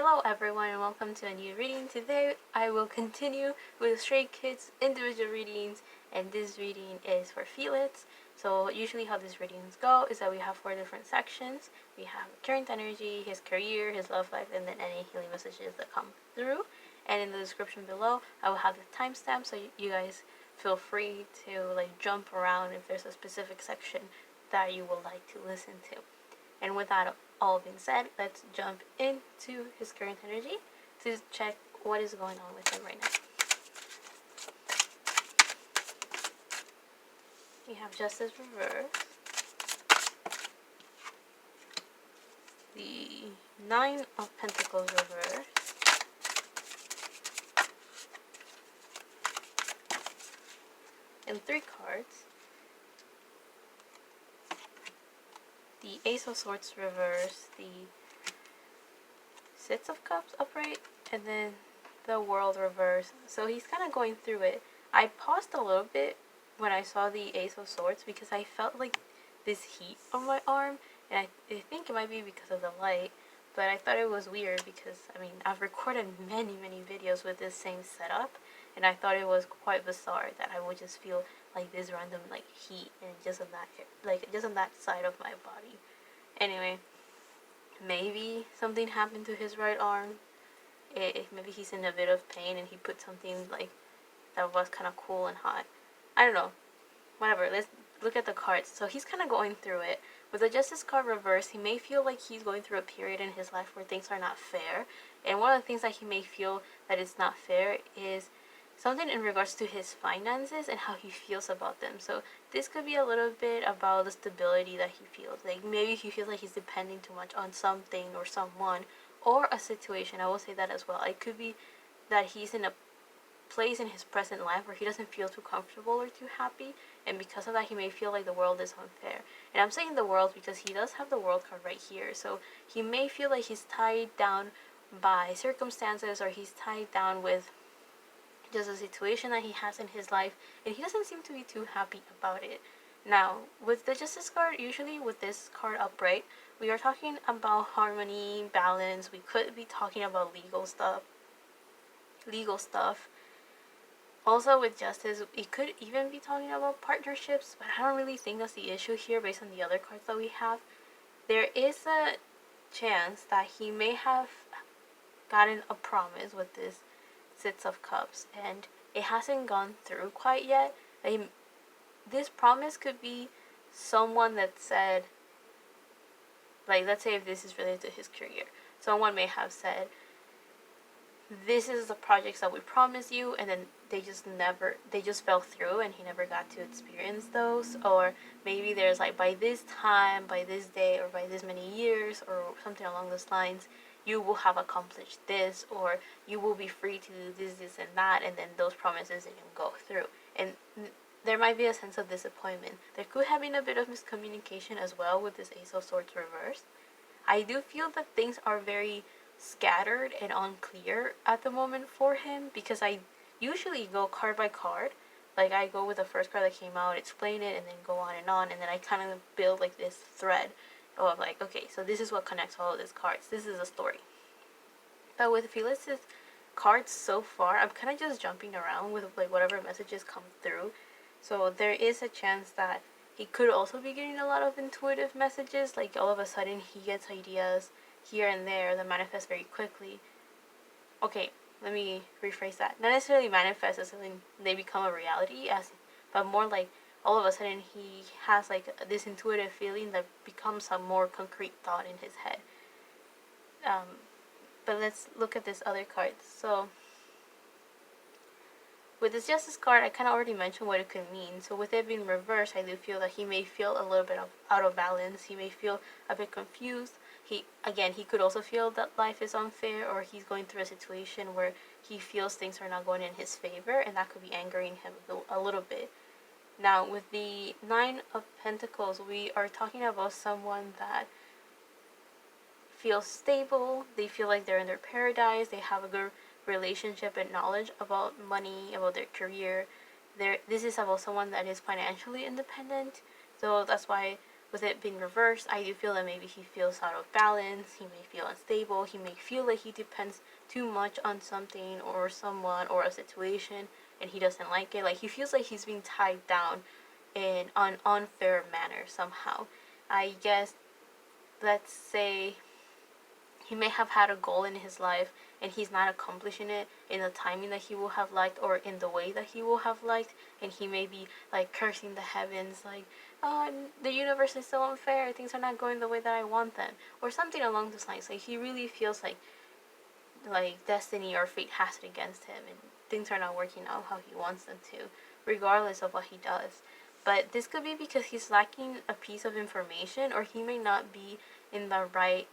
Hello everyone and welcome to a new reading. Today I will continue with Stray Kids individual readings, and this reading is for Felix. So usually how these readings go is that we have 4 different sections. We have current energy, his career, his love life, and then any healing messages that come through. And in the description below I will have the timestamp, so you guys feel free to jump around if there's a specific section that you would like to listen to. And with that all being said, let's jump into his current energy to check what is going on with him right now. We have Justice reversed, the 9 of Pentacles reversed, and 3 cards. The Ace of Swords reversed, the 6 of Cups upright, and then the World reversed. So he's kind of going through it. I paused a little bit when I saw the Ace of Swords because I felt like this heat on my arm, and I think it might be because of the light, but I thought it was weird because, I've recorded many videos with this same setup, and I thought it was quite bizarre that I would just feel like this random heat and just on that side of my body. Anyway, maybe something happened to his right arm. Maybe he's in a bit of pain and he put something that was kind of cool and hot. I don't know. Whatever. Let's look at the cards. So he's kind of going through it. With the Justice card reversed, he may feel like he's going through a period in his life where things are not fair. And one of the things that he may feel that it's not fair is something in regards to his finances and how he feels about them. So this could be a little bit about the stability that he feels. Maybe he feels like he's depending too much on something or someone or a situation. I will say that as well. It could be that he's in a place in his present life where he doesn't feel too comfortable or too happy, and because of that he may feel like the world is unfair. And I'm saying the world because he does have the World card right here. So he may feel like he's tied down by circumstances, or he's tied down with just a situation that he has in his life, and he doesn't seem to be too happy about it. Now, with the Justice card, usually with this card upright, we are talking about harmony, balance. We could be talking about legal stuff. Also with Justice, we could even be talking about partnerships, but I don't really think that's the issue here based on the other cards that we have. There is a chance that he may have gotten a promise with this 6 of Cups, and it hasn't gone through quite yet. This promise could be someone that said, let's say if this is related to his career, someone may have said, this is the projects that we promised you, and then they just fell through and he never got to experience those. Or maybe there's by this time, by this day, or by this many years, or something along those lines, you will have accomplished this, or you will be free to do this and that, and then those promises didn't go through. And there might be a sense of disappointment. There could have been a bit of miscommunication as well with this Ace of Swords reversed. I do feel that things are very scattered and unclear at the moment for him, because I usually go card by card. I go with the first card that came out, explain it, and then go on, and then I kind of build this thread of okay, so this is what connects all of these cards. This is a story. But with Felix's cards so far, I'm kind of just jumping around with whatever messages come through. So there is a chance that he could also be getting a lot of intuitive messages. All of a sudden he gets ideas here and there that manifest very quickly. Okay, let me rephrase that. Not necessarily manifest as something they become a reality, but more all of a sudden he has this intuitive feeling that becomes a more concrete thought in his head. But let's look at this other card. So with this Justice card, I kind of already mentioned what it could mean. So with it being reversed, I do feel that he may feel a little bit out of balance. He may feel a bit confused. He could also feel that life is unfair, or he's going through a situation where he feels things are not going in his favor, and that could be angering him a little bit. Now, with the 9 of Pentacles, we are talking about someone that feels stable. They feel like they're in their paradise. They have a good relationship and knowledge about money, about their career. This is about someone that is financially independent. So that's why with it being reversed, I do feel that maybe he feels out of balance, he may feel unstable, he may feel like he depends too much on something or someone or a situation and he doesn't like it. Like he feels like he's being tied down in an unfair manner somehow. I guess, let's say he may have had a goal in his life and he's not accomplishing it in the timing that he will have liked or in the way that he will have liked, and he may be like cursing the heavens like, oh, the universe is so unfair, things are not going the way that I want them, or something along those lines. Like he really feels like destiny or fate has it against him and things are not working out how he wants them to, regardless of what he does. But this could be because he's lacking a piece of information, or he may not be in the right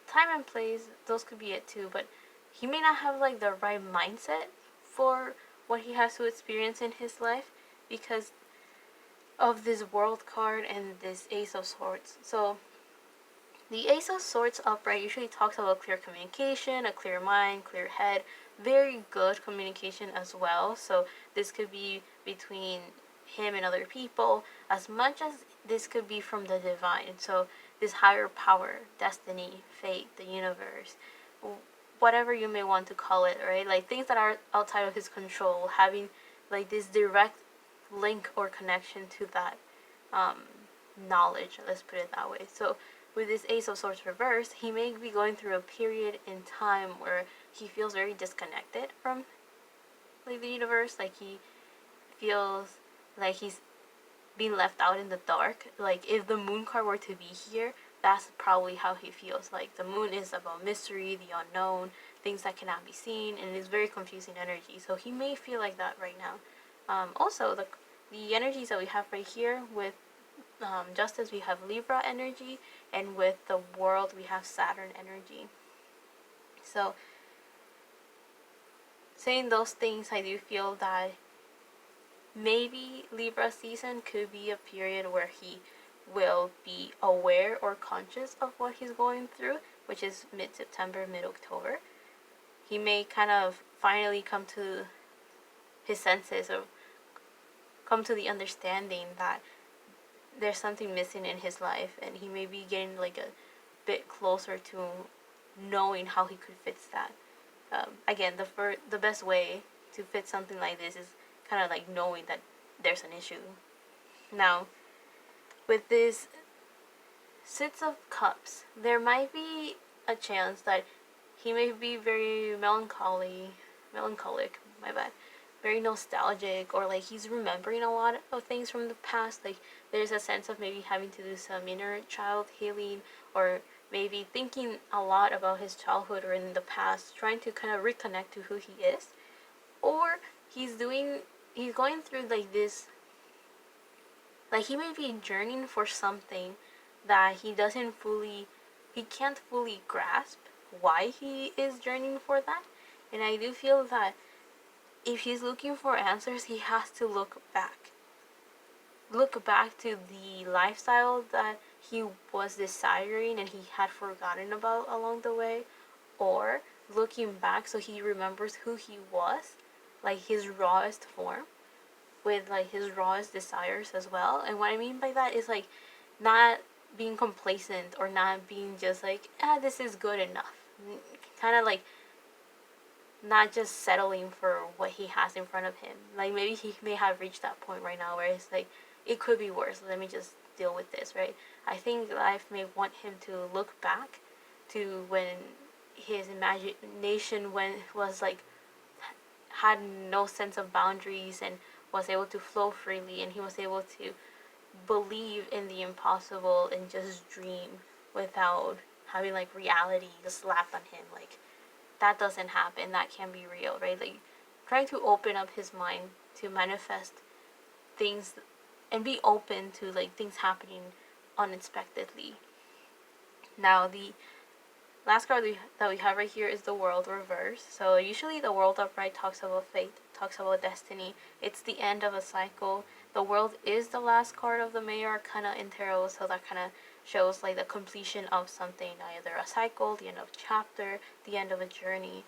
time and place. Those could be it too, but he may not have like the right mindset for what he has to experience in his life because of this world card and this ace of swords. So the ace of swords upright usually talks about clear communication, a clear mind, clear head, very good communication as well. So this could be between him and other people, as much as this could be from the divine. So this higher power, destiny, fate, the universe, whatever you may want to call it, right? Like things that are outside of his control, having like this direct link or connection to that knowledge, let's put it that way. So with this ace of swords reversed, he may be going through a period in time where he feels very disconnected from like the universe, like he feels like he's being left out in the dark. Like if the moon card were to be here, that's probably how he feels. Like the moon is about mystery, the unknown, things that cannot be seen, and it's very confusing energy. So he may feel like that right now. Also, the energies that we have right here with Justice, we have Libra energy, and with the World, we have Saturn energy. So, saying those things, I do feel that maybe Libra season could be a period where he will be aware or conscious of what he's going through, which is mid-September, mid-October. He may kind of finally come to his senses or come to the understanding that there's something missing in his life, and he may be getting like a bit closer to knowing how he could fix that. Again, the best way to fit something like this is kind of like knowing that there's an issue. Now, with this Six of Cups, there might be a chance that he may be very melancholic, my bad, very nostalgic, or like he's remembering a lot of things from the past. Like there's a sense of maybe having to do some inner child healing, or maybe thinking a lot about his childhood or in the past, trying to kind of reconnect to who he is. Or he's going through like this, like he may be journeying for something that he can't fully grasp why he is journeying for that. And I do feel that if he's looking for answers, he has to look back to the lifestyle that he was desiring and he had forgotten about along the way, or looking back so he remembers who he was, like his rawest form, with like his rawest desires as well. And what I mean by that is like not being complacent or not being just like, this is good enough, kind of like not just settling for what he has in front of him. Like maybe he may have reached that point right now where it's like, it could be worse, let me just deal with this, right? I think life may want him to look back to when his imagination was like, had no sense of boundaries and was able to flow freely, and he was able to believe in the impossible and just dream without having like reality just slapped on him. Like that doesn't happen, that can't be real, right? Like trying to open up his mind to manifest things and be open to like things happening unexpectedly. Now the last card that we have right here is the World reverse. So usually the World upright talks about fate, talks about destiny. It's the end of a cycle. The World is the last card of the Major Arcana in Tarot, so that kind of shows like the completion of something, either a cycle, the end of a chapter, the end of a journey.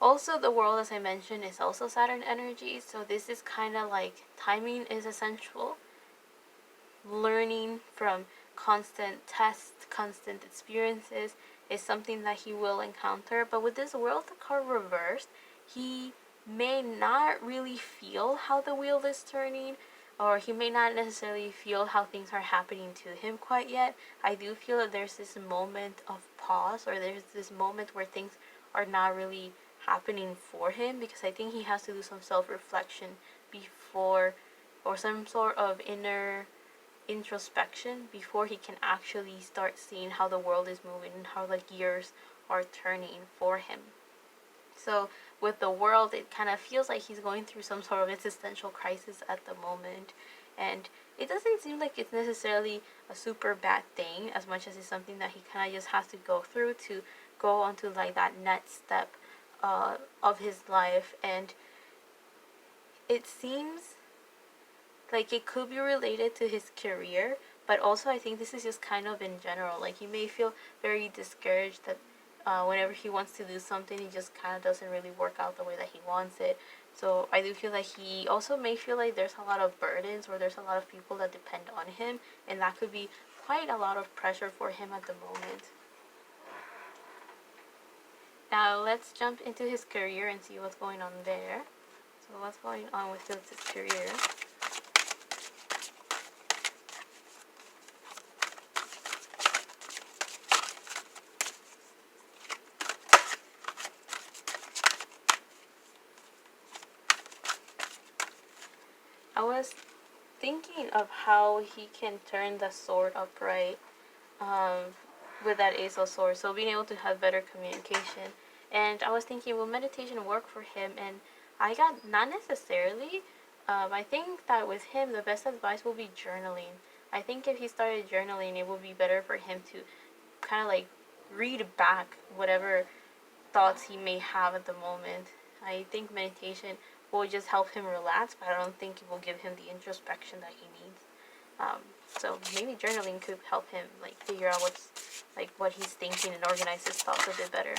Also, the world, as I mentioned, is also Saturn energy, so this is kind of like timing is essential. Learning from constant tests, constant experiences is something that he will encounter. But with this world card reversed, he may not really feel how the wheel is turning, or he may not necessarily feel how things are happening to him quite yet. I do feel that there's this moment of pause, or there's this moment where things are not really happening for him, because I think he has to do some self-reflection before, or some sort of inner introspection before he can actually start seeing how the world is moving and how the gears are turning for him. So with the world, it kind of feels like he's going through some sort of existential crisis at the moment, and it doesn't seem like it's necessarily a super bad thing, as much as it's something that he kind of just has to go through to go onto like that next step of his life. And it seems like it could be related to his career, but also I think this is just kind of in general. Like he may feel very discouraged that whenever he wants to do something, it just kind of doesn't really work out the way that he wants it. So I do feel like he also may feel like there's a lot of burdens, or there's a lot of people that depend on him, and that could be quite a lot of pressure for him at the moment. Now let's jump into his career and see what's going on there. So what's going on with Felix's career? I was thinking of how he can turn the sword upright with that Ace of Swords, so being able to have better communication. And I was thinking, will meditation work for him? And I got not necessarily. I think that with him, the best advice will be journaling. I think if he started journaling, it would be better for him to kind of like read back whatever thoughts he may have at the moment. I think meditation will just help him relax, but I don't think it will give him the introspection that he needs. So maybe journaling could help him like figure out what he's thinking and organize his thoughts a bit better.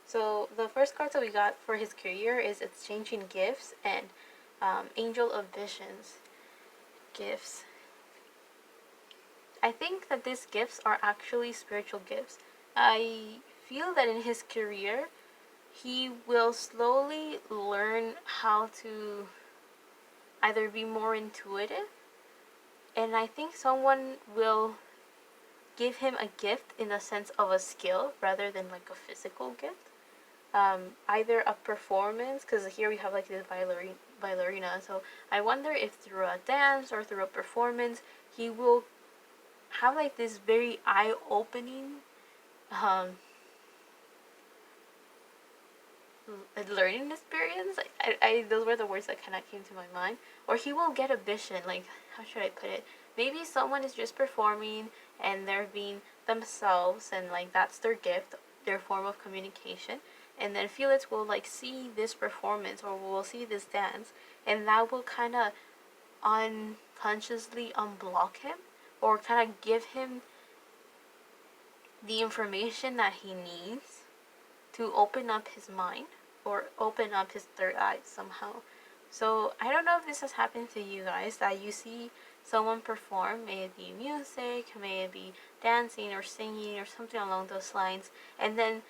So the first cards that we got for his career is Exchanging Gifts and Angel of Visions. Gifts. I think that these gifts are actually spiritual gifts. I feel that in his career, he will slowly learn how to either be more intuitive, and I think someone will give him a gift in the sense of a skill rather than like a physical gift. Either a performance, because here we have like this ballerina, so I wonder if through a dance or through a performance he will have like this very eye-opening learning experience. Those were the words that kind of came to my mind. Or he will get a vision, like, how should I put it? Maybe someone is just performing and they're being themselves, and like that's their gift, their form of communication. And then Felix will like see this performance, or will see this dance, and that will kind of unconsciously unblock him, or kind of give him the information that he needs to open up his mind, or open up his third eye somehow. So I don't know if this has happened to you guys, that you see someone perform, may it be music, may it be dancing or singing or something along those lines, and then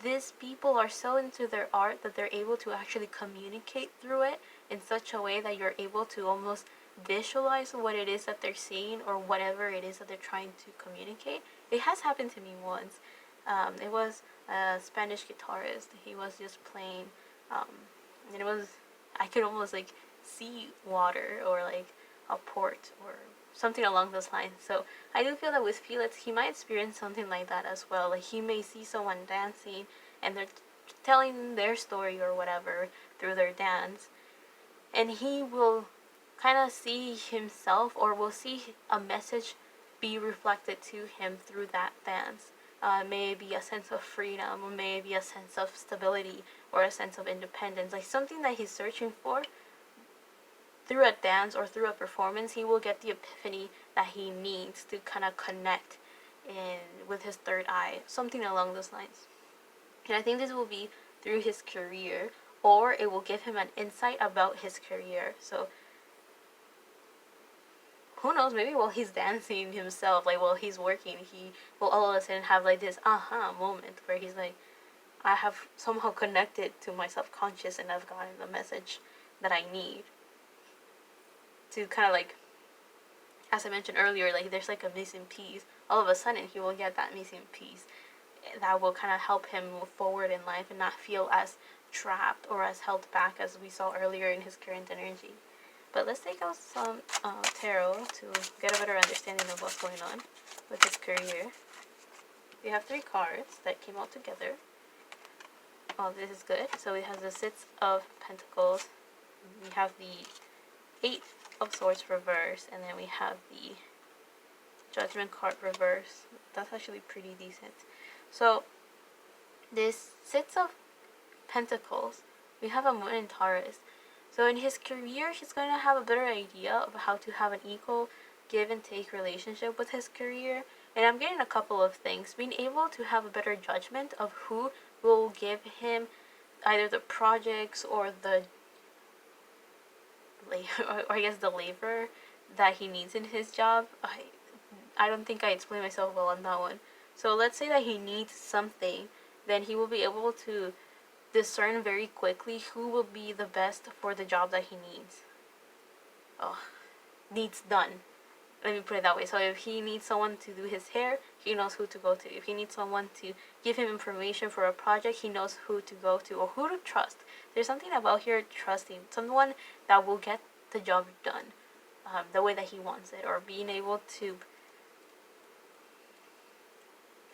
these people are so into their art that they're able to actually communicate through it in such a way that you're able to almost visualize what it is that they're seeing, or whatever it is that they're trying to communicate. It has happened to me once. It was a Spanish guitarist. He was just playing, and it was, I could almost like see water, or like a port, or something along those lines. So I do feel that with Felix, he might experience something like that as well. Like he may see someone dancing and they're telling their story or whatever through their dance, and he will kind of see himself, or will see a message be reflected to him through that dance. May it be a sense of freedom, or may it be a sense of stability, or a sense of independence, like something that he's searching for. Through a dance or through a performance, he will get the epiphany that he needs to kind of connect and with his third eye, something along those lines. And I think this will be through his career, or it will give him an insight about his career. So who knows, maybe while he's dancing himself, like while he's working, he will all of a sudden have like this aha moment where he's like, I have somehow connected to my subconscious and I've gotten the message that I need to kind of like, as I mentioned earlier, like there's like a missing piece. All of a sudden he will get that missing piece that will kind of help him move forward in life and not feel as trapped or as held back as we saw earlier in his current energy. But let's take out some tarot to get a better understanding of what's going on with his career. We have 3 cards that came out together. Oh, this is good. So we have the Six of Pentacles. We have the 8 of Swords reverse, and then we have the Judgment card reverse. That's actually pretty decent. So this Six of Pentacles, we have a Moon in Taurus. So in his career, he's going to have a better idea of how to have an equal give and take relationship with his career. And I'm getting a couple of things. Being able to have a better judgment of who will give him either the projects or the or I guess the labor that he needs in his job. I don't think I explained myself well on that one. So let's say that he needs something, then he will be able to discern very quickly who will be the best for the job that he needs. Needs done. Let me put it that way. So if he needs someone to do his hair, he knows who to go to. If he needs someone to give him information for a project, he knows who to go to or who to trust. There's something about here trusting someone that will get the job done the way that he wants it, or being able to,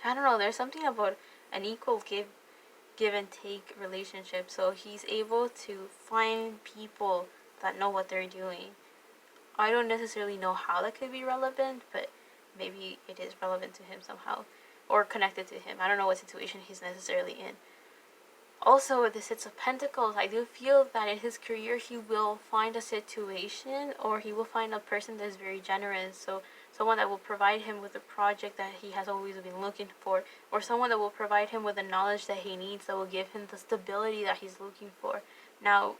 I don't know, there's something about an equal give and take relationship. So he's able to find people that know what they're doing. I don't necessarily know how that could be relevant, but maybe it is relevant to him somehow, or connected to him. I don't know what situation he's necessarily in. Also, with the Six of Pentacles, I do feel that in his career he will find a situation, or he will find a person that is very generous. So someone that will provide him with a project that he has always been looking for, or someone that will provide him with the knowledge that he needs, that will give him the stability that he's looking for. Now,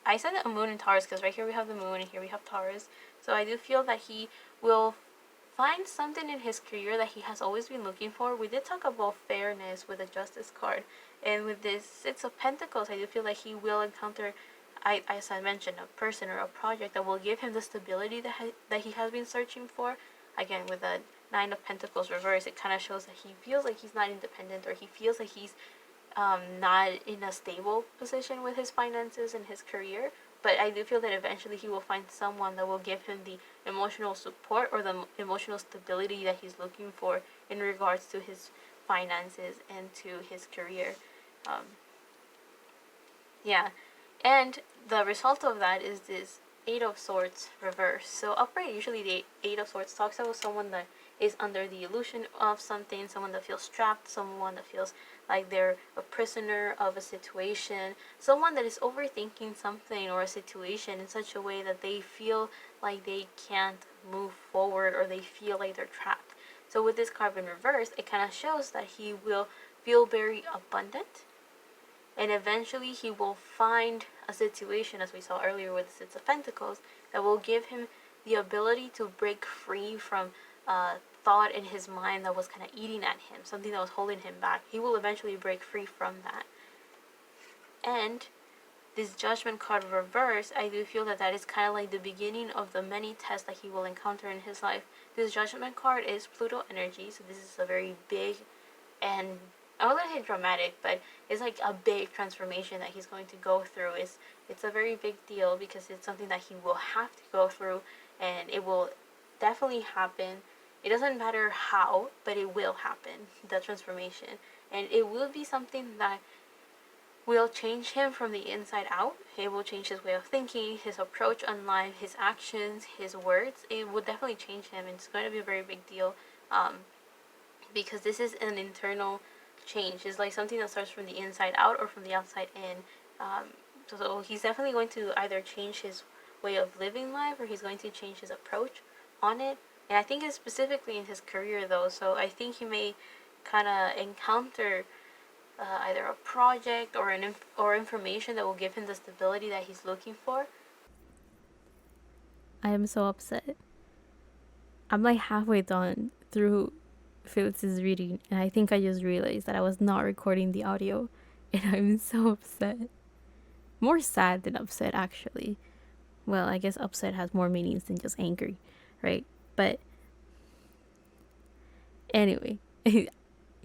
I said a Moon in Taurus because right here we have the Moon and here we have Taurus. So I do feel that he will find something in his career that he has always been looking for. We did talk about fairness with the Justice card. And with this Six of Pentacles, I do feel like he will encounter, as I mentioned, a person or a project that will give him the stability that he has been searching for. Again, with the Nine of Pentacles reverse, it kind of shows that he feels like he's not independent, or he feels like he's not in a stable position with his finances and his career. But I do feel that eventually he will find someone that will give him the emotional support or the emotional stability that he's looking for in regards to his finances and to his career. Yeah, and the result of that is this Eight of Swords reverse. So upright, usually the Eight of Swords talks about someone that is under the illusion of something, someone that feels trapped, someone that feels like they're a prisoner of a situation, someone that is overthinking something or a situation in such a way that they feel like they can't move forward, or they feel like they're trapped. So with this card in reverse, it kind of shows that he will feel very abundant, and eventually he will find a situation, as we saw earlier with the Six of Pentacles, that will give him the ability to break free from thought in his mind that was kind of eating at him, something that was holding him back. He will eventually break free from that. And this Judgment card reverse, I do feel that that is kind of like the beginning of the many tests that he will encounter in his life. This Judgment card is Pluto energy, so this is a very big, and I wouldn't say dramatic, but it's like a big transformation that he's going to go through. It's a very big deal because it's something that he will have to go through, and it will definitely happen. It doesn't matter how, but it will happen, the transformation. And it will be something that will change him from the inside out. It will change his way of thinking, his approach on life, his actions, his words. It will definitely change him, and it's going to be a very big deal because this is an internal change. It's like something that starts from the inside out or from the outside in. So he's definitely going to either change his way of living life, or he's going to change his approach on it, And I think it's specifically in his career though, so I think he may kind of encounter either a project or or information that will give him the stability that he's looking for. I am so upset. I'm like halfway done through Felix's reading, and I think I just realized that I was not recording the audio, and I'm so upset. More sad than upset, actually. Well, I guess upset has more meanings than just angry, right? But anyway,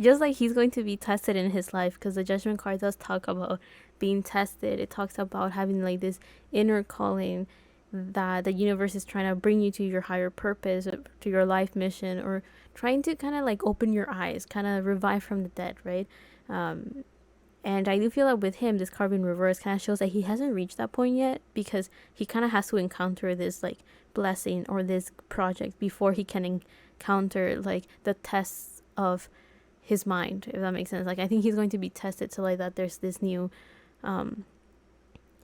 just like he's going to be tested in his life, because the judgment card does talk about being tested. It talks about having like this inner calling that the universe is trying to bring you to your higher purpose, to your life mission, or trying to kind of like open your eyes, kind of revive from the dead, right? um, and I do feel that with him, this card in reverse kind of shows that he hasn't reached that point yet, because he kind of has to encounter this like blessing or this project before he can encounter like the tests of his mind, if that makes sense. Like, I think he's going to be tested so like that there's this new um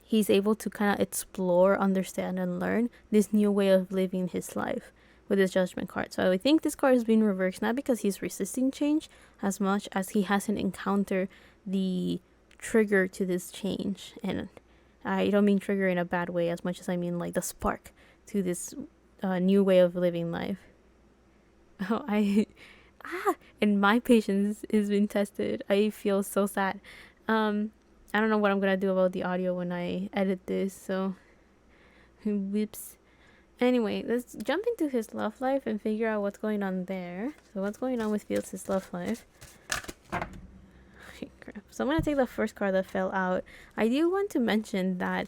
he's able to kind of explore, understand, and learn this new way of living his life with his judgment card. So I think this card is being reversed not because he's resisting change as much as he hasn't encountered the trigger to this change. And I don't mean trigger in a bad way as much as I mean like the spark to this new way of living life. Oh, and my patience is being tested. I feel so sad. Um, I don't know what I'm gonna do about the audio when I edit this. So, whoops. Anyway, let's jump into his love life and figure out what's going on there. So, what's going on with Felix's love life? Crap. So I'm gonna take the first card that fell out. I do want to mention that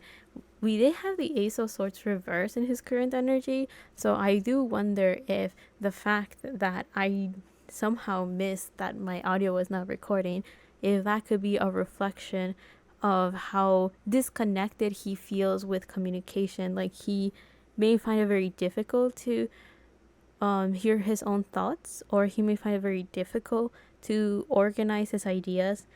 we did have the Ace of Swords reverse in his current energy. So I do wonder if the fact that I somehow missed that my audio was not recording, if that could be a reflection of how disconnected he feels with communication. Like, he may find it very difficult to hear his own thoughts, or he may find it very difficult to organize his ideas,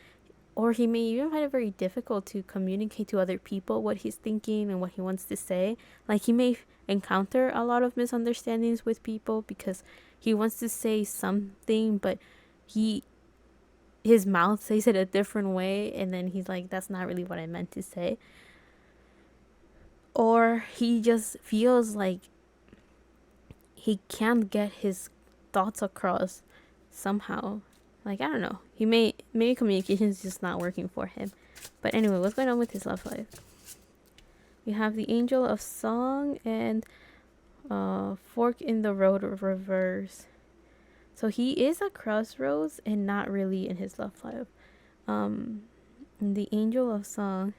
or he may even find it very difficult to communicate to other people what he's thinking and what he wants to say. Like, he may encounter a lot of misunderstandings with people because he wants to say something, but his mouth says it a different way, and then he's like, that's not really what I meant to say. Or he just feels like he can't get his thoughts across somehow. Like, I don't know. Maybe communication is just not working for him. But anyway, what's going on with his love life? We have the Angel of Song and Fork in the Road reverse. So he is at crossroads and not really in his love life. The Angel of Song.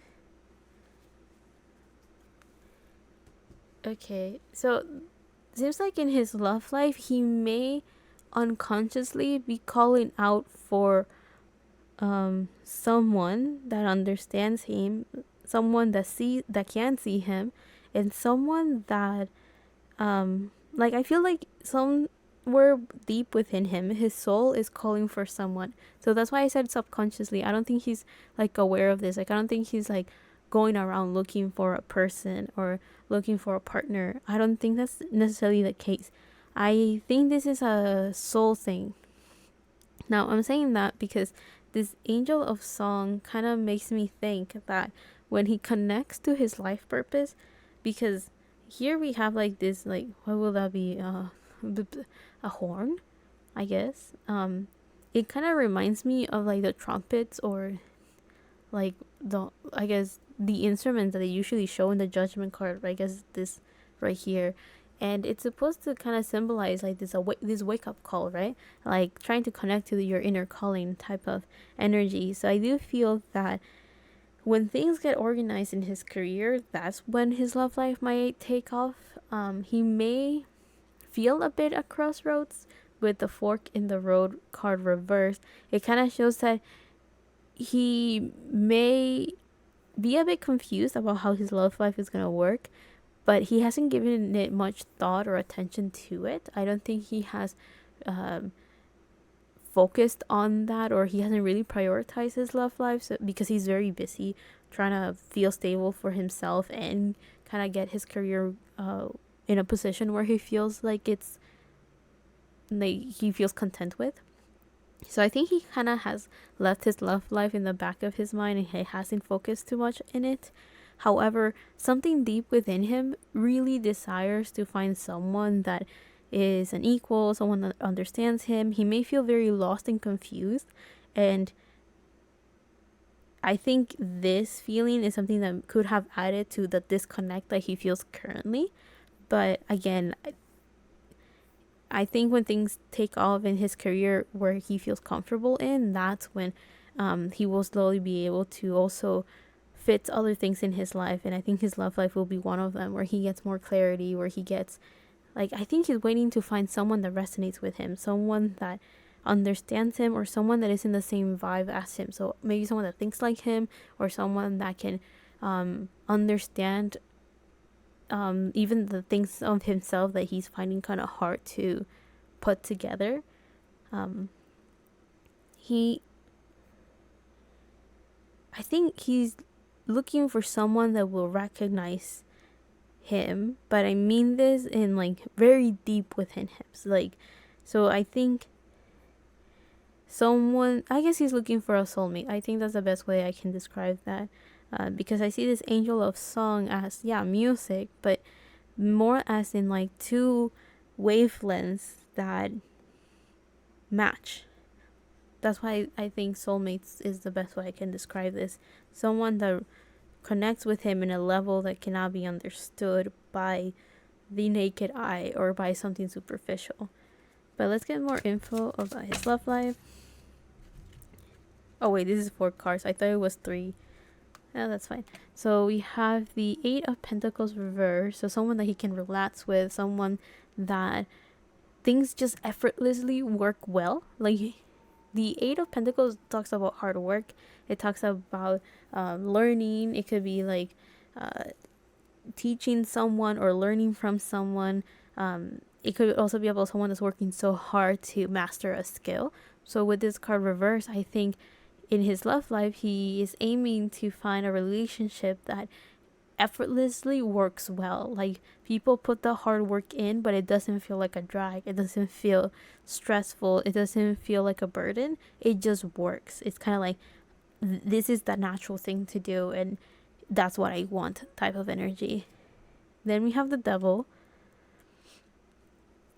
Okay, so seems like in his love life he may unconsciously be calling out for someone that understands him, someone that can see him, and someone that like, I feel like somewhere deep within him his soul is calling for someone. So that's why I said subconsciously. I don't think he's like aware of this. Like, I don't think he's like going around looking for a person or looking for a partner. I don't think that's necessarily the case. I think this is a soul thing. Now, I'm saying that because this Angel of Song kind of makes me think that when he connects to his life purpose, because here we have like this, like, what will that be? A horn, I guess. It kind of reminds me of like the trumpets, or like I guess the instruments that they usually show in the judgment card. I guess this right here, and it's supposed to kind of symbolize like this wake up call, right? Like trying to connect to your inner calling type of energy. So I do feel that when things get organized in his career, that's when his love life might take off. He may feel a bit at crossroads with the Fork in the Road card reversed. It kind of shows that he may be a bit confused about how his love life is going to work, but he hasn't given it much thought or attention to it. I don't think he has focused on that, or he hasn't really prioritized his love life, because he's very busy trying to feel stable for himself and kind of get his career in a position where he feels like it's like he feels content with. So I think he kind of has left his love life in the back of his mind and he hasn't focused too much in it. However, something deep within him really desires to find someone that is an equal, someone that understands him. He may feel very lost and confused, and I think this feeling is something that could have added to the disconnect that he feels currently. But again, I think when things take off in his career where he feels comfortable in, that's when he will slowly be able to also fit other things in his life. And I think his love life will be one of them where he gets more clarity, where he gets, like, I think he's waiting to find someone that resonates with him, someone that understands him, or someone that is in the same vibe as him. So maybe someone that thinks like him, or someone that can understand even the things of himself that he's finding kind of hard to put together. Um, he, I think he's looking for someone that will recognize him, but I mean this in like very deep within him. So I think someone, I guess he's looking for a soulmate. I think that's the best way I can describe that. Because I see this angel of song as, yeah, music, but more as in like two wavelengths that match. That's why I think soulmates is the best way I can describe this. Someone that connects with him in a level that cannot be understood by the naked eye or by something superficial. But let's get more info about his love life. Oh wait, this is 4 cards. I thought it was 3. Yeah, that's fine. So we have the 8 of Pentacles reversed. So someone that he can relax with, someone that things just effortlessly work well. Like the 8 of Pentacles talks about hard work. It talks about learning. It could be like teaching someone or learning from someone. It could also be about someone that's working so hard to master a skill. So with this card reverse, I think in his love life, he is aiming to find a relationship that effortlessly works well. Like people put the hard work in, but it doesn't feel like a drag. It doesn't feel stressful. It doesn't feel like a burden. It just works. It's kind of like this is the natural thing to do, and that's what I want type of energy. Then we have the devil.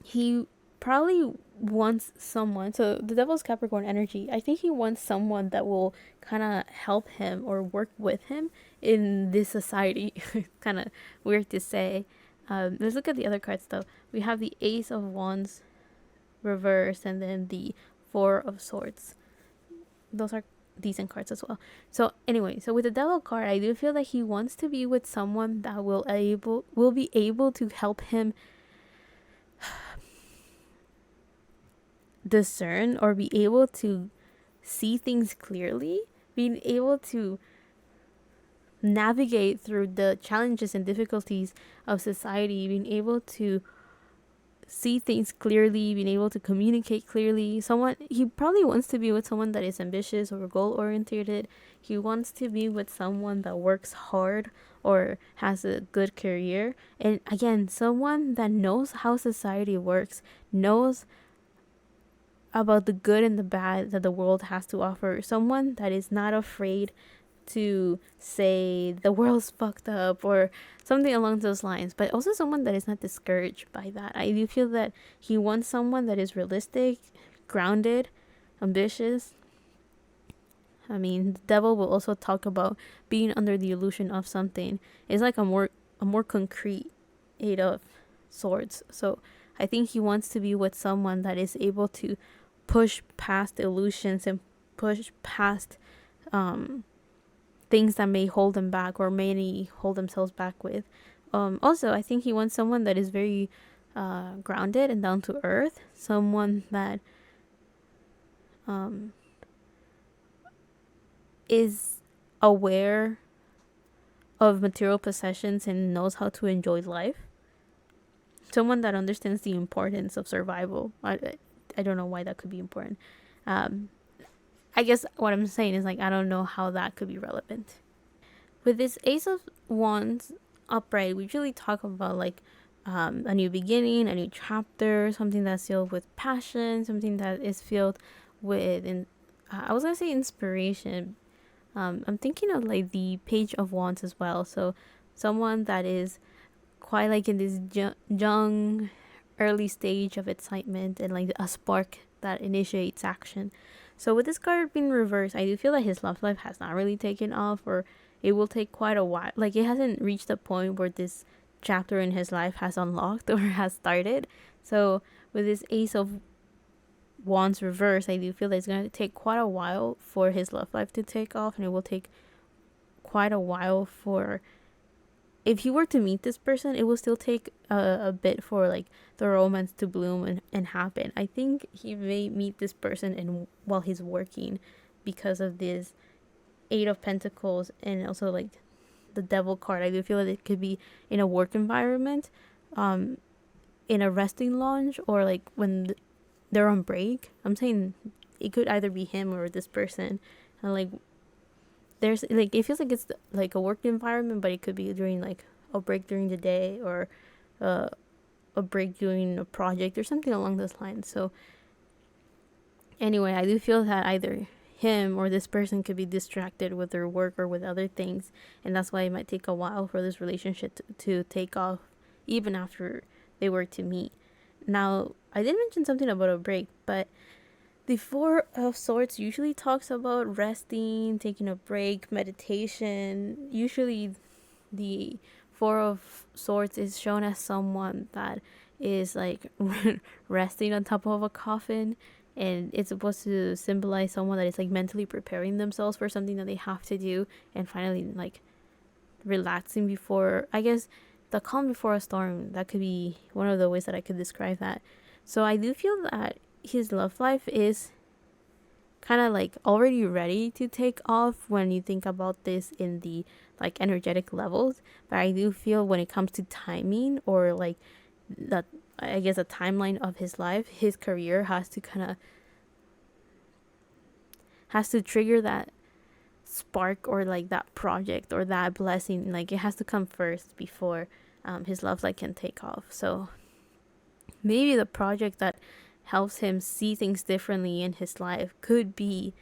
He probably wants someone, so the devil's Capricorn energy. I think he wants someone that will kind of help him or work with him in this society. Kind of weird to say. Let's look at the other cards though. We have the Ace of Wands reversed and then the Four of Swords. Those are decent cards as well. So anyway, so with the devil card, I do feel that he wants to be with someone that will be able to help him discern or be able to see things clearly, being able to navigate through the challenges and difficulties of society, being able to see things clearly, being able to communicate clearly. Someone, he probably wants to be with someone that is ambitious or goal oriented. He wants to be with someone that works hard or has a good career. And again, someone that knows how society works, knows about the good and the bad that the world has to offer. Someone that is not afraid to say the world's fucked up or something along those lines, but also someone that is not discouraged by that. I do feel that he wants someone that is realistic, grounded, ambitious. I mean, the devil will also talk about being under the illusion of something. It's like a more concrete 8 of Swords. So I think he wants to be with someone that is able to push past illusions and push past things that may hold them back or may hold themselves back with. Also, I think he wants someone that is very grounded and down to earth. Someone that is aware of material possessions and knows how to enjoy life. Someone that understands the importance of survival. I don't know why that could be important. I guess what I'm saying is, like, I don't know how that could be relevant. With this Ace of Wands upright, we usually talk about, like, a new beginning, a new chapter, something that's filled with passion, something that is filled with, I was gonna say inspiration. I'm thinking of like the Page of Wands as well. So someone that is quite like in this young, early stage of excitement and like a spark that initiates action. So with this card being reversed, I do feel that his love life has not really taken off, or it will take quite a while. Like it hasn't reached a point where this chapter in his life has unlocked or has started. So with this Ace of Wands reverse, I do feel that it's going to take quite a while for his love life to take off, and it will take quite a while for, if he were to meet this person, it will still take a bit for like the romance to bloom and happen. I think he may meet this person in while he's working, because of this Eight of Pentacles and also like the Devil card. I do feel that it could be in a work environment, in a resting lounge, or like when they're on break. I'm saying it could either be him or this person, and like there's like, it feels like it's like a work environment, but it could be during like a break during the day, or uh, a break during a project or something along those lines. So anyway, I do feel that either him or this person could be distracted with their work or with other things, and that's why it might take a while for this relationship to take off, even after they were to meet. Now, I did mention something about a break, but the Four of Swords usually talks about resting, taking a break, meditation. Usually, the Four of Swords is shown as someone that is like resting on top of a coffin, and it's supposed to symbolize someone that is like mentally preparing themselves for something that they have to do, and finally like relaxing before, I guess, the calm before a storm. That could be one of the ways that I could describe that. So I do feel that his love life is kind of like already ready to take off when you think about this in the like energetic levels. But I do feel when it comes to timing, or like that, I guess, a timeline of his life, his career has to kind of has to trigger that spark, or like that project or that blessing. Like it has to come first before his love life can take off. So maybe the project that helps him see things differently in his life could be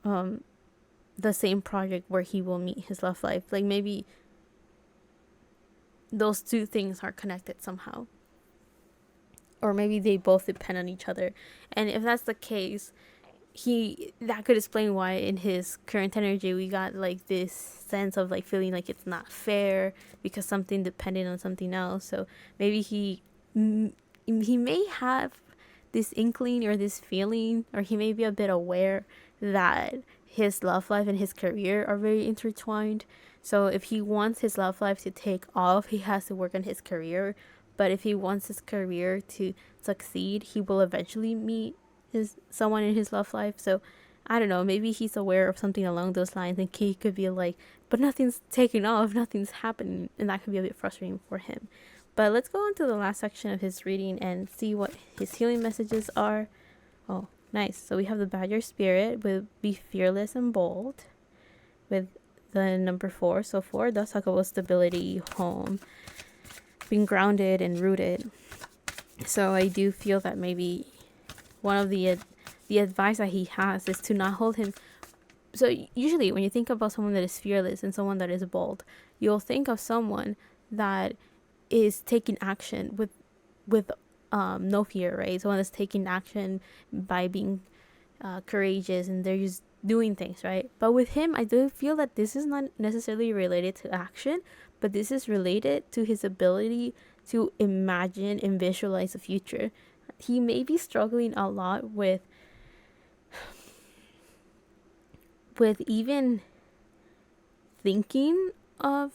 the same project where he will meet his love life. Like maybe those two things are connected somehow, or maybe they both depend on each other. And if that's the case, that could explain why in his current energy we got like this sense of like feeling like it's not fair, because something depended on something else. So maybe he may have this inkling or this feeling, or he may be a bit aware that his love life and his career are very intertwined. So if he wants his love life to take off, he has to work on his career. But if he wants his career to succeed, he will eventually meet someone in his love life. So I don't know, maybe he's aware of something along those lines, and he could be like, but nothing's taking off, nothing's happening, and that could be a bit frustrating for him. But let's go on to the last section of his reading and see what his healing messages are. Oh, nice. So we have the Badger Spirit with Be Fearless and Bold, with the number 4. So 4 does talk about stability, home, being grounded and rooted. So I do feel that maybe one of the advice that he has is to not hold him. So usually when you think about someone that is fearless and someone that is bold, you'll think of someone that is taking action with no fear, right? Someone that's taking action by being courageous, and they're just doing things, right? But with him, I do feel that this is not necessarily related to action, but this is related to his ability to imagine and visualize the future. He may be struggling a lot with even thinking of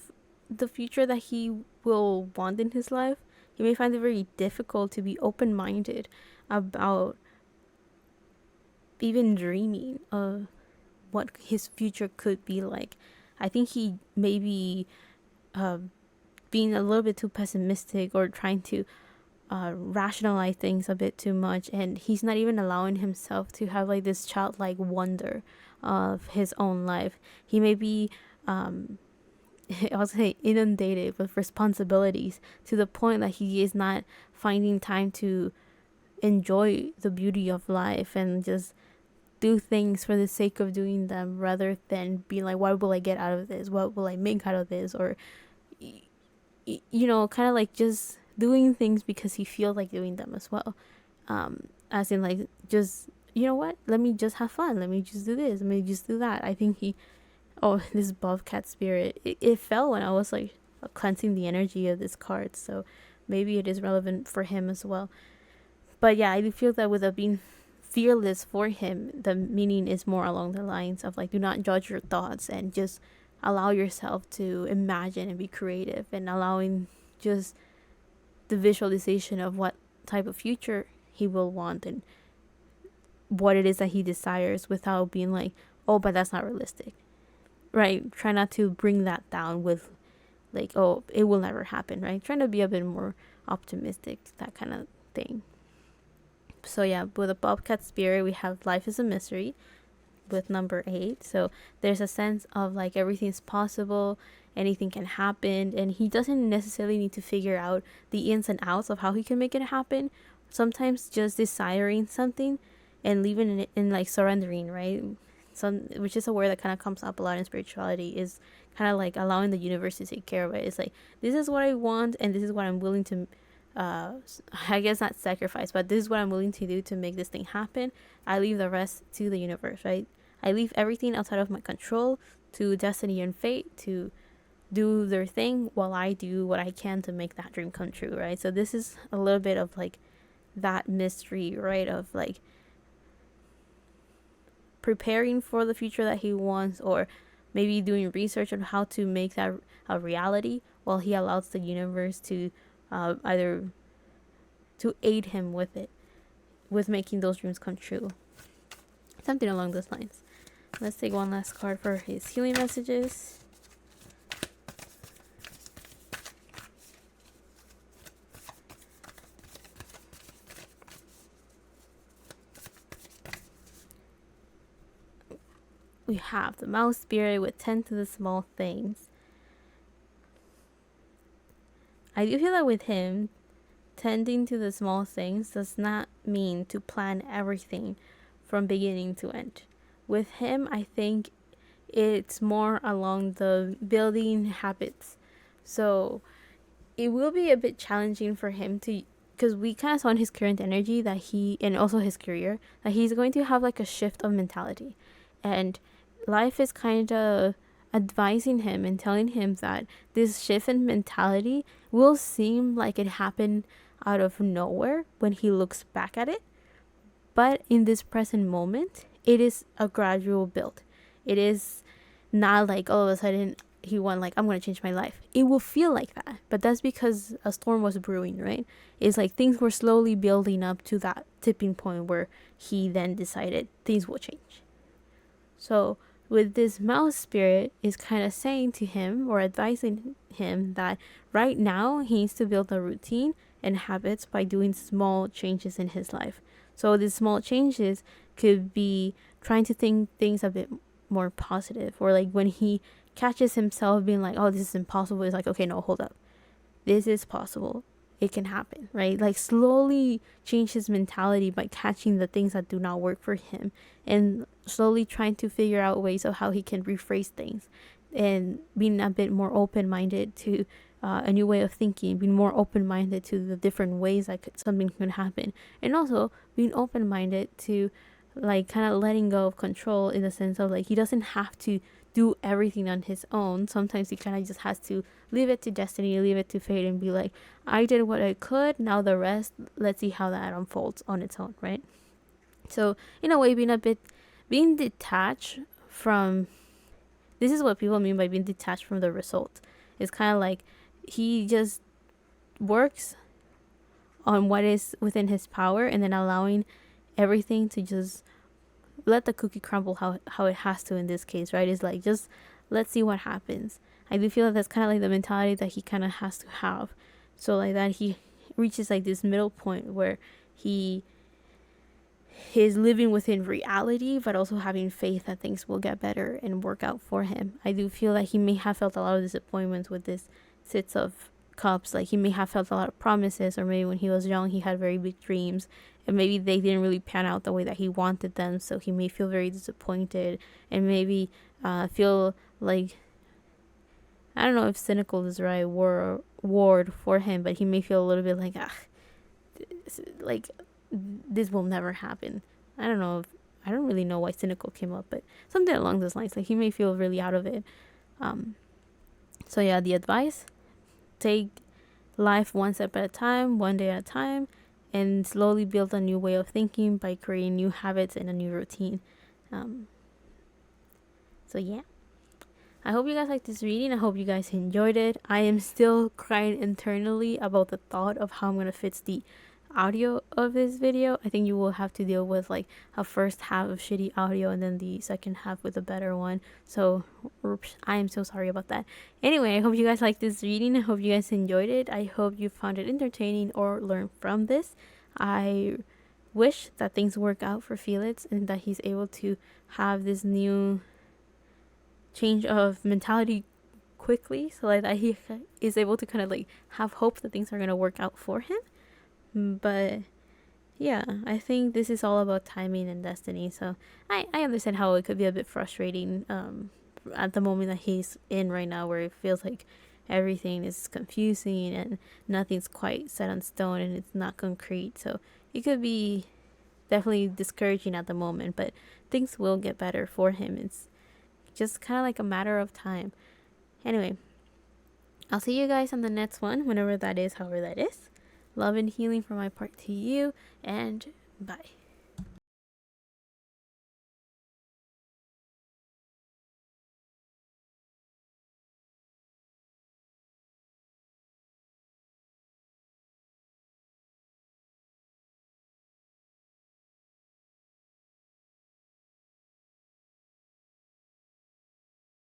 the future that he will want in his life. He may find it very difficult to be open-minded about even dreaming of what his future could be like. I think he may be being a little bit too pessimistic, or trying to rationalize things a bit too much, and he's not even allowing himself to have like this childlike wonder of his own life. He may be I was say inundated with responsibilities to the point that he is not finding time to enjoy the beauty of life and just do things for the sake of doing them rather than being like, what will I get out of this? What will I make out of this? Or, kind of like just doing things because he feels like doing them as well. As in, like, just, you know what? Let me just have fun. Let me just do this. Let me just do that. I think this Bobcat spirit, it fell when I was like cleansing the energy of this card. So maybe it is relevant for him as well. But yeah, I do feel that with it being fearless for him, the meaning is more along the lines of like, do not judge your thoughts and just allow yourself to imagine and be creative, and allowing just the visualization of what type of future he will want and what it is that he desires, without being like, oh, but that's not realistic, right? Try not to bring that down with like, oh, it will never happen, right? Trying to be a bit more optimistic, that kind of thing. So yeah, with a Bobcat spirit, we have life is a mystery with number 8. So there's a sense of like everything's possible, anything can happen, and he doesn't necessarily need to figure out the ins and outs of how he can make it happen. Sometimes just desiring something and leaving it in like surrendering, right? Which is a word that kind of comes up a lot in spirituality, is kind of like allowing the universe to take care of it. It's like, this is what I want and this is what I'm willing to I guess not sacrifice, but this is what I'm willing to do to make this thing happen. I leave the rest to the universe, right? I leave everything outside of my control to destiny and fate to do their thing while I do what I can to make that dream come true, right? So this is a little bit of like that mystery, right? Of like preparing for the future that he wants, or maybe doing research on how to make that a reality while he allows the universe to either to aid him with it, with making those dreams come true. Something along those lines. Let's take one last card for his healing messages. We have the mouse spirit with 10 to the small things. I do feel that with him, tending to the small things does not mean to plan everything from beginning to end. With him, I think it's more along the building habits. So it will be a bit challenging for him to, because we kind of saw in his current energy that he, and also his career, that he's going to have like a shift of mentality. And life is kind of advising him and telling him that this shift in mentality will seem like it happened out of nowhere when he looks back at it. But in this present moment, it is a gradual build. It is not like all of a sudden he went like, I'm going to change my life. It will feel like that. But that's because a storm was brewing, right? It's like things were slowly building up to that tipping point where he then decided things will change. So with this mouse spirit is kind of saying to him or advising him that right now he needs to build a routine and habits by doing small changes in his life. So these small changes could be trying to think things a bit more positive, or like when he catches himself being like, oh, this is impossible, it's like, okay, no, hold up, this is possible, it can happen, right? Like slowly change his mentality by catching the things that do not work for him and slowly trying to figure out ways of how he can rephrase things, and being a bit more open-minded to a new way of thinking, being more open-minded to the different ways that something could happen, and also being open-minded to like kind of letting go of control, in the sense of like he doesn't have to do everything on his own. Sometimes he kind of just has to leave it to destiny, leave it to fate, and be like, I did what I could, now the rest, let's see how that unfolds on its own, right? So in a way, being detached from, this is what people mean by being detached from the result. It's kind of like he just works on what is within his power, and then allowing everything to just let the cookie crumble how it has to in this case, right? It's like, just let's see what happens. I do feel that that's kind of like the mentality that he kind of has to have. So like that he reaches like this middle point where he his living within reality, but also having faith that things will get better and work out for him. I do feel like he may have felt a lot of disappointments with this Six of Cups. Like he may have felt a lot of promises, or maybe when he was young he had very big dreams, and maybe they didn't really pan out the way that he wanted them. So he may feel very disappointed, and maybe feel like, I don't know if cynical is the right word for him, but he may feel a little bit like, like this will never happen. I don't know. I don't really know why cynical came up, but something along those lines. Like he may feel really out of it. So yeah, the advice: take life one step at a time, one day at a time, and slowly build a new way of thinking by creating new habits and a new routine. So yeah. I hope you guys liked this reading. I hope you guys enjoyed it. I am still crying internally about the thought of how I'm going to fix the audio of this video. I think you will have to deal with like a first half of shitty audio and then the second half with a better one. So I am so sorry about that. Anyway, I hope you guys liked this reading. I hope you guys enjoyed it. I hope you found it entertaining or learned from this. I wish that things work out for Felix and that he's able to have this new change of mentality quickly, so like that he is able to kind of like have hope that things are going to work out for him. But yeah, I think this is all about timing and destiny. So I understand how it could be a bit frustrating at the moment that he's in right now, where it feels like everything is confusing and nothing's quite set on stone and it's not concrete. So it could be definitely discouraging at the moment, but things will get better for him. It's just kind of like a matter of time. Anyway, I'll see you guys on the next one, whenever that is, however that is. Love and healing from my part to you, and bye.